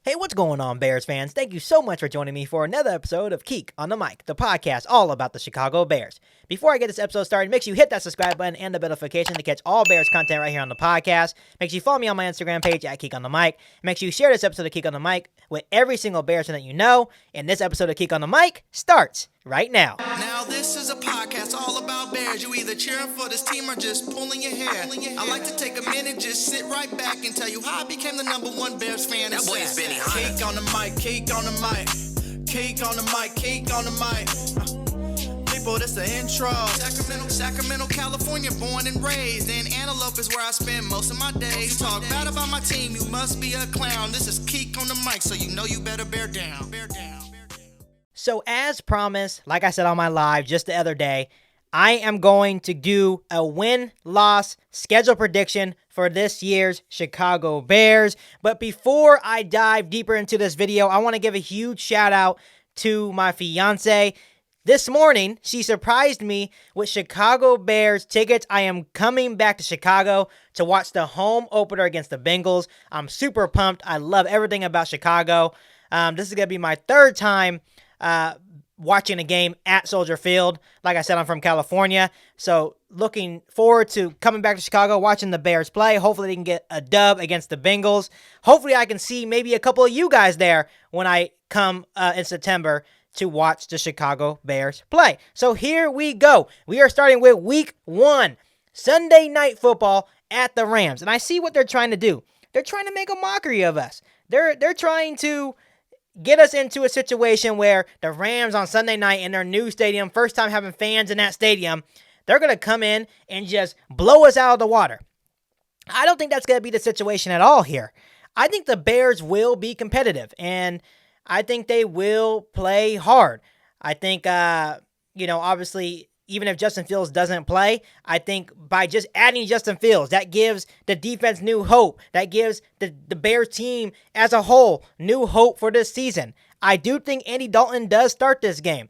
Hey, what's going on, Bears fans? Thank you so much for joining me for another episode of Keek on the Mic, the podcast all about the Chicago Bears. Before I get this episode started, make sure you hit that subscribe button and the bell notification to catch all Bears content right here on the podcast. Make sure you follow me on my Instagram page at Keek on the Mic. Make sure you share this episode of Keek on the Mic with every single Bears fan that you know. And this episode of Keek on the Mic starts right now. Now this is a podcast all about Bears. You either cheering for this team or just pulling your hair. I like to take a minute, just sit right back and tell you how I became the number one Bears fan. That boy is Benny Hunter. Cake on the mic, cake on the mic, cake on the mic, cake on the mic. People, this the intro. Sacramento, California, born and raised. And Antelope is where I spend most of my days. Talk bad about my team, you must be a clown. This is Keek on the mic, so you know you better bear down. So as promised, like I said on my live just the other day, I am going to do a win-loss schedule prediction for this year's Chicago Bears. But before I dive deeper into this video, I want to give a huge shout out to my fiance. This morning, she surprised me with Chicago Bears tickets. I am coming back to Chicago to watch the home opener against the Bengals. I'm super pumped. I love everything about Chicago. This is going to be my third time watching a game at Soldier Field. Like I said, I'm from California, so looking forward to coming back to Chicago, watching the Bears play. Hopefully they can get a dub against the Bengals. Hopefully I can see maybe a couple of you guys there when I come in September to watch the Chicago Bears play. So here we go. We are starting with week 1, Sunday Night Football at the Rams. And I see what they're trying to do. They're trying to make a mockery of us. They're trying to get us into a situation where the Rams on Sunday night in their new stadium, first time having fans in that stadium, they're going to come in and just blow us out of the water. I don't think that's going to be the situation at all here. I think the Bears will be competitive, and I think they will play hard. I think, obviously, even if Justin Fields doesn't play, I think by just adding Justin Fields, that gives the defense new hope. That gives the Bears team as a whole new hope for this season. I do think Andy Dalton does start this game.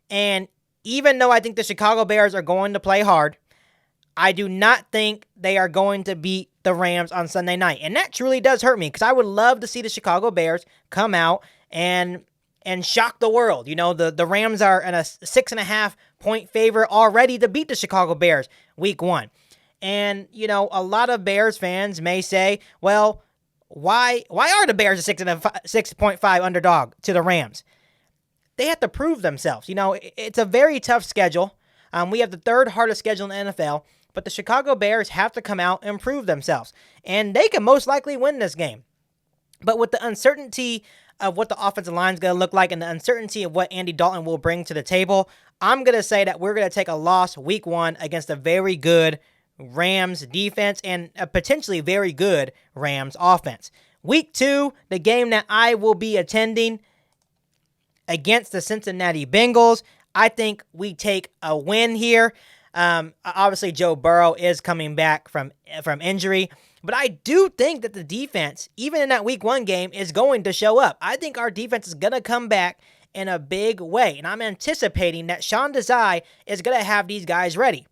And even though I think the Chicago Bears are going to play hard, I do not think they are going to beat the Rams on Sunday night. And that truly does hurt me because I would love to see the Chicago Bears come out and shock the world. You know, the Rams are in a 6.5 point favorite already to beat the Chicago Bears week 1. And, a lot of Bears fans may say, well, why are the Bears a 6.5 underdog to the Rams? They have to prove themselves. It's a very tough schedule. We have the third hardest schedule in the NFL, but the Chicago Bears have to come out and prove themselves. And they can most likely win this game. But with the uncertainty of what the offensive line is going to look like and the uncertainty of what Andy Dalton will bring to the table, I'm going to say that we're going to take a loss week 1 against a very good Rams defense and a potentially very good Rams offense. Week 2, the game that I will be attending against the Cincinnati Bengals, I think we take a win here. Obviously, Joe Burrow is coming back from injury. But I do think that the defense, even in that week 1 game, is going to show up. I think our defense is going to come back in a big way. And I'm anticipating that Sean Desai is going to have these guys ready.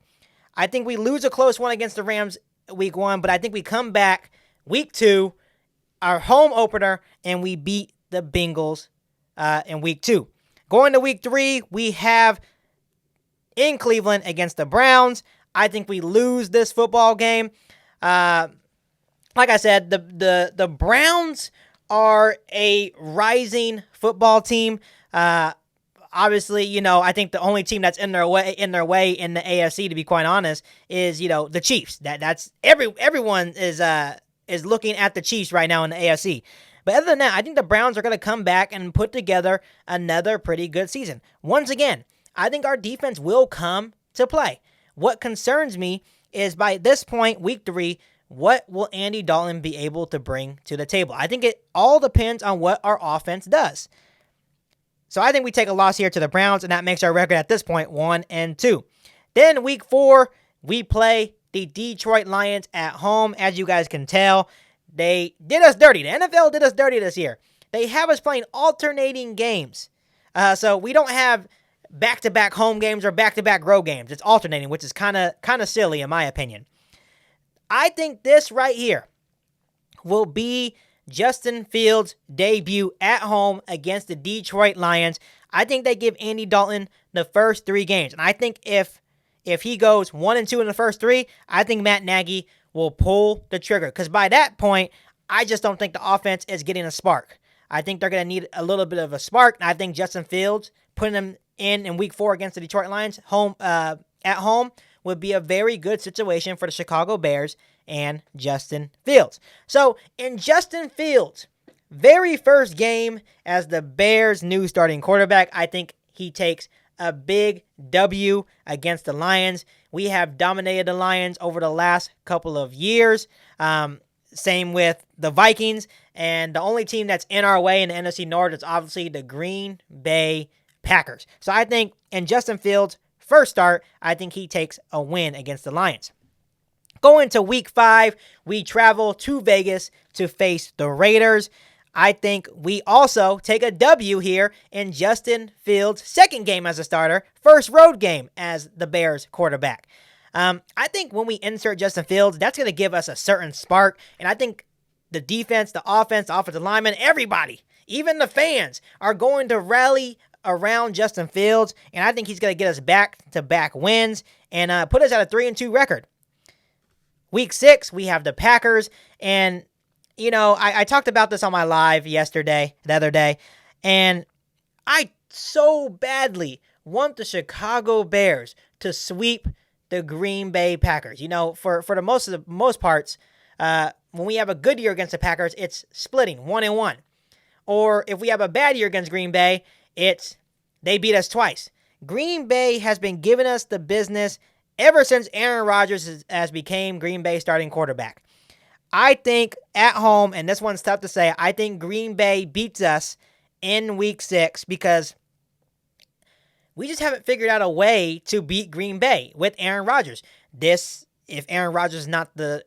I think we lose a close one against the Rams week 1, but I think we come back week 2, our home opener, and we beat the Bengals in week 2. Going to week 3, we have in Cleveland against the Browns. I think we lose this football game. Like I said, the Browns are a rising football team. Obviously, I think the only team that's in their way in the AFC, to be quite honest, is the Chiefs. That's everyone is looking at the Chiefs right now in the AFC. But other than that, I think the Browns are going to come back and put together another pretty good season. Once again, I think our defense will come to play. What concerns me is by this point, week 3, what will Andy Dalton be able to bring to the table? I think it all depends on what our offense does. So I think we take a loss here to the Browns, and that makes our record at this point 1-2. Then week 4, we play the Detroit Lions at home. As you guys can tell, they did us dirty. The NFL did us dirty this year. They have us playing alternating games. So we don't have back-to-back home games or back-to-back road games. It's alternating, which is kind of silly in my opinion. I think this right here will be Justin Fields' debut at home against the Detroit Lions. I think they give Andy Dalton the first 3 games. And I think if he goes 1-2 in the first 3, I think Matt Nagy will pull the trigger. Because by that point, I just don't think the offense is getting a spark. I think they're going to need a little bit of a spark. And I think Justin Fields, putting them in week 4 against the Detroit Lions at home, would be a very good situation for the Chicago Bears and Justin Fields. So, in Justin Fields' very first game as the Bears' new starting quarterback, I think he takes a big W against the Lions. We have dominated the Lions over the last couple of years. Same with the Vikings. And the only team that's in our way in the NFC North is obviously the Green Bay Packers. So I think in Justin Fields' first start, I think he takes a win against the Lions. Going to week 5, we travel to Vegas to face the Raiders. I think we also take a W here in Justin Fields' second game as a starter, first road game as the Bears quarterback. I think when we insert Justin Fields, that's going to give us a certain spark, and I think the defense, the offense, the offensive linemen, everybody, even the fans, are going to rally around Justin Fields, and I think he's going to get us back-to-back wins and put us at a 3-2 record. Week 6, we have the Packers, and, you know, I talked about this on my live the other day, and I so badly want the Chicago Bears to sweep the Green Bay Packers. You know, for the most parts, when we have a good year against the Packers, it's splitting 1-1. Or if we have a bad year against Green Bay, they beat us twice. Green Bay has been giving us the business ever since Aaron Rodgers has became Green Bay starting quarterback. I think at home, and this one's tough to say, I think Green Bay beats us in week 6 because we just haven't figured out a way to beat Green Bay with Aaron Rodgers. If Aaron Rodgers is not the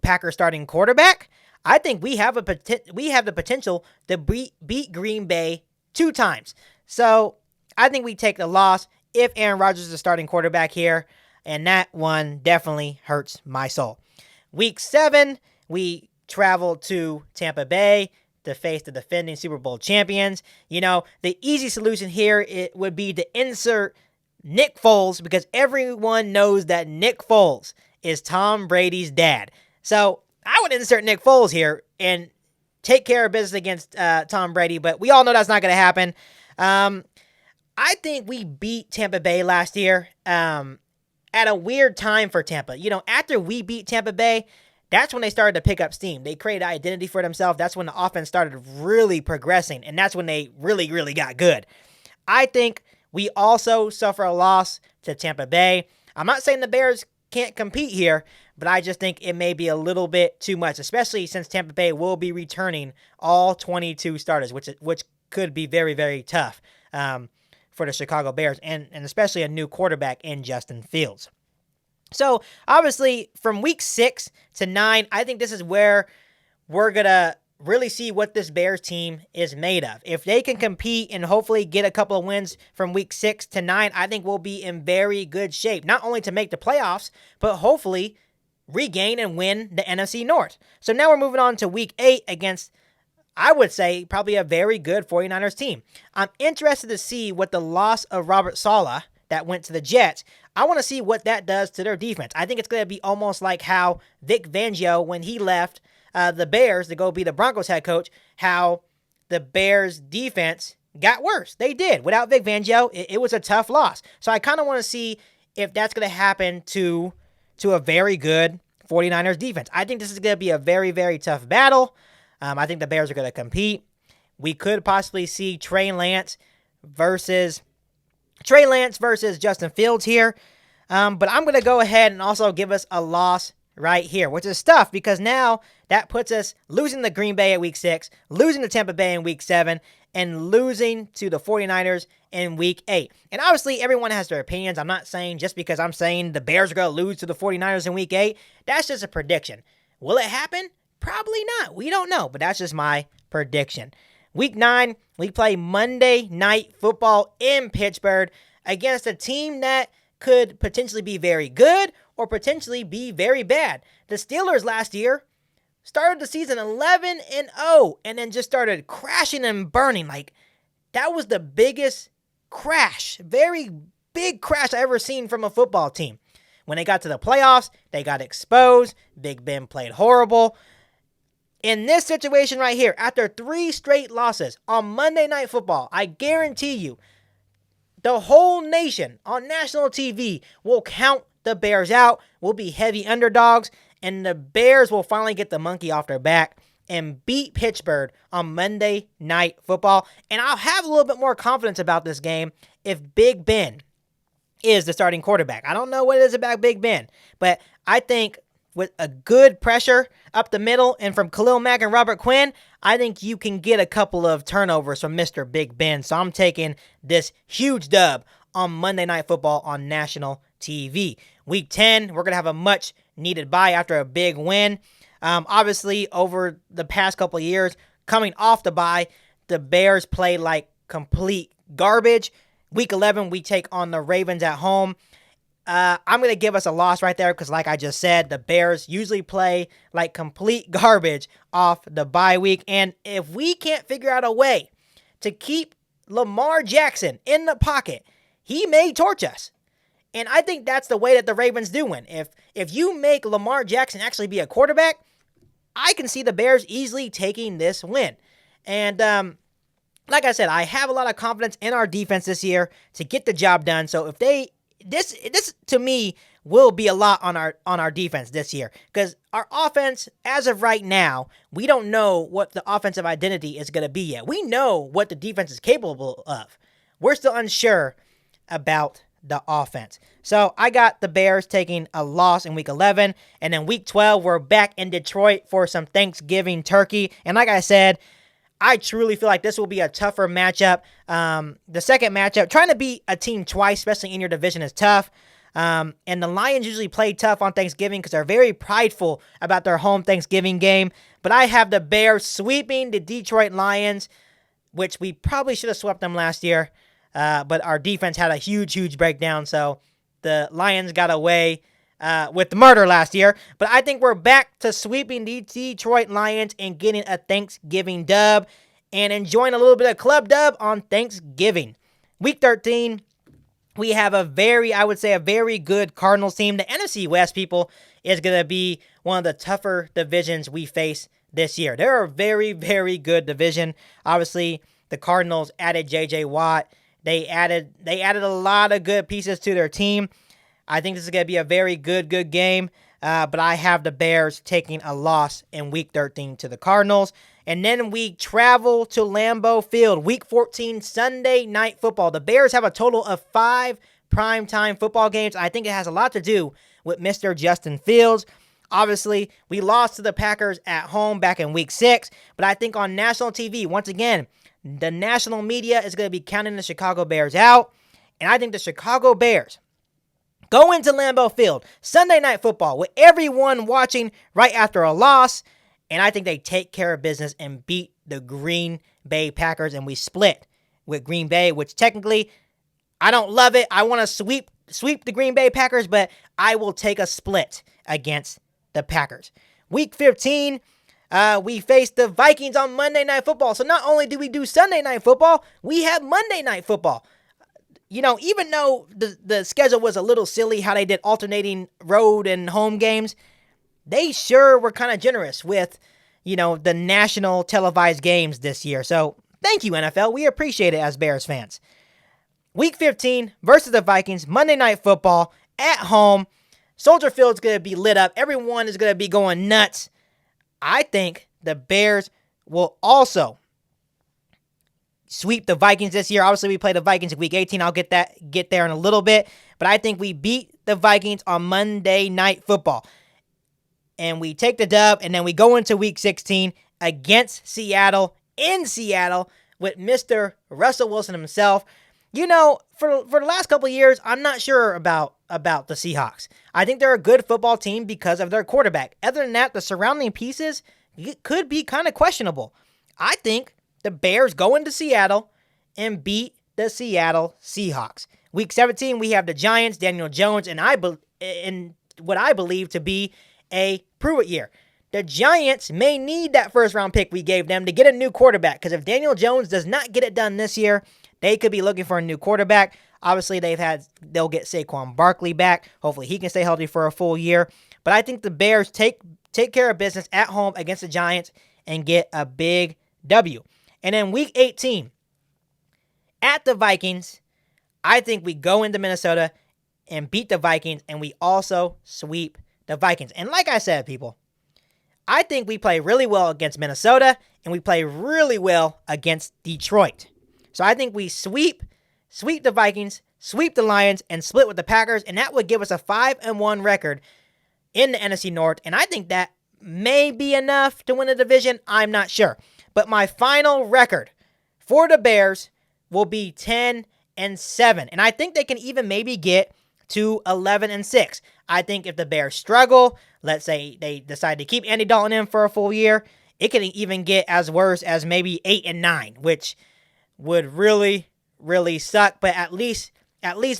Packers starting quarterback, I think we have the potential to beat Green Bay 2 times. So I think we take the loss if Aaron Rodgers is the starting quarterback here, and that one definitely hurts my soul. Week 7, we travel to Tampa Bay to face the defending Super Bowl champions. You know, the easy solution here would be to insert Nick Foles because everyone knows that Nick Foles is Tom Brady's dad. So I would insert Nick Foles here and take care of business against Tom Brady, but we all know that's not going to happen. I think we beat Tampa Bay last year at a weird time for Tampa. You know, after we beat Tampa Bay, that's when they started to pick up steam. They created identity for themselves. That's when the offense started really progressing, and that's when they really, really got good. I think we also suffer a loss to Tampa Bay. I'm not saying the Bears can't compete here, but I just think it may be a little bit too much, especially since Tampa Bay will be returning all 22 starters, which could be very, very tough for the Chicago Bears, and especially a new quarterback in Justin Fields. So, obviously, from week 6 to 9, I think this is where we're going to really see what this Bears team is made of. If they can compete and hopefully get a couple of wins from week 6 to 9, I think we'll be in very good shape, not only to make the playoffs, but hopefully regain and win the NFC North. So now we're moving on to week 8 against, I would say, probably a very good 49ers team. I'm interested to see what the loss of Robert Saleh that went to the Jets, I want to see what that does to their defense. I think it's going to be almost like how Vic Fangio, when he left the Bears to go be the Broncos head coach, how the Bears defense got worse. They did. Without Vic Fangio, it was a tough loss. So I kind of want to see if that's going to happen to a very good 49ers defense. I think this is going to be a very, very tough battle. I think the Bears are going to compete. We could possibly see Trey Lance versus Justin Fields here. But I'm going to go ahead and also give us a loss right here, which is tough because now that puts us losing to Green Bay at week 6, losing to Tampa Bay in week 7, and losing to the 49ers in week 8. And obviously, everyone has their opinions. I'm not saying just because I'm saying the Bears are going to lose to the 49ers in week 8, that's just a prediction. Will it happen? Probably not. We don't know, but that's just my prediction. Week 9, we play Monday Night Football in Pittsburgh against a team that could potentially be very good or potentially be very bad. The Steelers last year started the season 11-0 and then just started crashing and burning. Like, that was the biggest crash, very big crash I ever seen from a football team. When they got to the playoffs, they got exposed. Big Ben played horrible. In this situation right here, after 3 straight losses on Monday Night Football, I guarantee you, the whole nation on national TV will count the Bears out, will be heavy underdogs, and the Bears will finally get the monkey off their back and beat Pittsburgh on Monday Night Football. And I'll have a little bit more confidence about this game if Big Ben is the starting quarterback. I don't know what it is about Big Ben, but I think with a good pressure up the middle and from Khalil Mack and Robert Quinn, I think you can get a couple of turnovers from Mr. Big Ben. So I'm taking this huge dub on Monday Night Football on national TV. Week 10, we're going to have a much needed bye after a big win. Obviously, over the past couple of years, coming off the bye, the Bears play like complete garbage. Week 11, we take on the Ravens at home. I'm going to give us a loss right there because, like I just said, the Bears usually play like complete garbage off the bye week. And if we can't figure out a way to keep Lamar Jackson in the pocket, he may torch us. And I think that's the way that the Ravens do win. If you make Lamar Jackson actually be a quarterback, I can see the Bears easily taking this win. And like I said, I have a lot of confidence in our defense this year to get the job done. So if this to me will be a lot on our defense this year, because our offense, as of right now, we don't know what the offensive identity is going to be yet. We know what the defense is capable of. We're still unsure about the offense. So I got the Bears taking a loss in week 11, and then week 12, we're back in Detroit for some Thanksgiving turkey. And like I said, I truly feel like this will be a tougher matchup. The second matchup, trying to beat a team twice, especially in your division, is tough. And the Lions usually play tough on Thanksgiving because they're very prideful about their home Thanksgiving game. But I have the Bears sweeping the Detroit Lions, which we probably should have swept them last year. But our defense had a huge breakdown, so the Lions got away with the murder last year. But I think we're back to sweeping the Detroit Lions and getting a Thanksgiving dub and enjoying a little bit of club dub on Thanksgiving. Week 13, we have a very good Cardinals team. The NFC West, people, is going to be one of the tougher divisions we face this year. They're a very good division. Obviously, the Cardinals added J.J. Watt. They added a lot of good pieces to their team. I think this is going to be a very good game. But I have the Bears taking a loss in Week 13 to the Cardinals. And then we travel to Lambeau Field. Week 14, Sunday Night Football. The Bears have a total of 5 primetime football games. I think it has a lot to do with Mr. Justin Fields. Obviously, we lost to the Packers at home back in Week 6. But I think on national TV, once again, the national media is going to be counting the Chicago Bears out. And I think the Chicago Bears go into Lambeau Field, Sunday Night Football, with everyone watching right after a loss. And I think they take care of business and beat the Green Bay Packers. And we split with Green Bay, which technically, I don't love it. I want to sweep the Green Bay Packers, but I will take a split against the Packers. Week 15, we face the Vikings on Monday Night Football. So not only do we do Sunday Night Football, we have Monday Night Football. You know, even though the schedule was a little silly, how they did alternating road and home games, they sure were kind of generous with, the national televised games this year. So thank you, NFL. We appreciate it as Bears fans. Week 15 versus the Vikings, Monday Night Football at home. Soldier Field's going to be lit up. Everyone is going to be going nuts. I think the Bears will also sweep the Vikings this year. Obviously, we play the Vikings in Week 18. I'll get there in a little bit. But I think we beat the Vikings on Monday Night Football. And we take the dub, and then we go into Week 16 against Seattle, in Seattle, with Mr. Russell Wilson himself. For the last couple of years, I'm not sure about the Seahawks. I think they're a good football team because of their quarterback. Other than that, the surrounding pieces could be kind of questionable. I think the Bears go into Seattle and beat the Seattle Seahawks. Week 17, we have the Giants, Daniel Jones, and what I believe to be a prove-it year. the Giants may need that first-round pick we gave them to get a new quarterback, because if Daniel Jones does not get it done this year, they could be looking for a new quarterback. Obviously, they'll get Saquon Barkley back. Hopefully, he can stay healthy for a full year. But I think the Bears take care of business at home against the Giants and get a big W. And then Week 18, at the Vikings, I think we go into Minnesota and beat the Vikings, and we also sweep the Vikings. And like I said, people, I think we play really well against Minnesota, and we play really well against Detroit. So I think we sweep the Vikings, sweep the Lions, and split with the Packers, and that would give us a 5-1 record in the NFC North. And I think that may be enough to win the division. I'm not sure. But my final record for the Bears will be 10-7. And I think they can even maybe get to 11-6. I think if the Bears struggle, let's say they decide to keep Andy Dalton in for a full year, it can even get as worse as maybe 8-9, which would really, really suck. But at least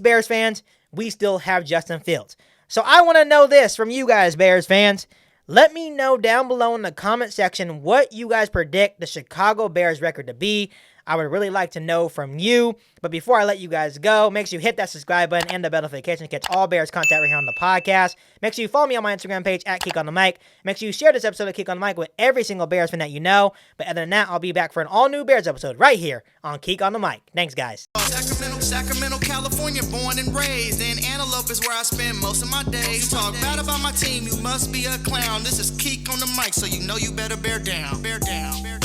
Bears fans, we still have Justin Fields. So I want to know this from you guys, Bears fans. Let me know down below in the comment section what you guys predict the Chicago Bears record to be. I would really like to know from you. But before I let you guys go, make sure you hit that subscribe button and the bell notification to catch all Bears content right here on the podcast. Make sure you follow me on my Instagram page at Kick on the Mic. Make sure you share this episode of Kick on the Mic with every single Bears fan that you know. But other than that, I'll be back for an all-new Bears episode right here on Kick on the Mic. Thanks, guys. Sacramento, California, born and raised. And Antelope is where I spend most of my days. Talk bad about my team, you must be a clown. This is Keek on the Mic, so you know you better bear down. Bear down.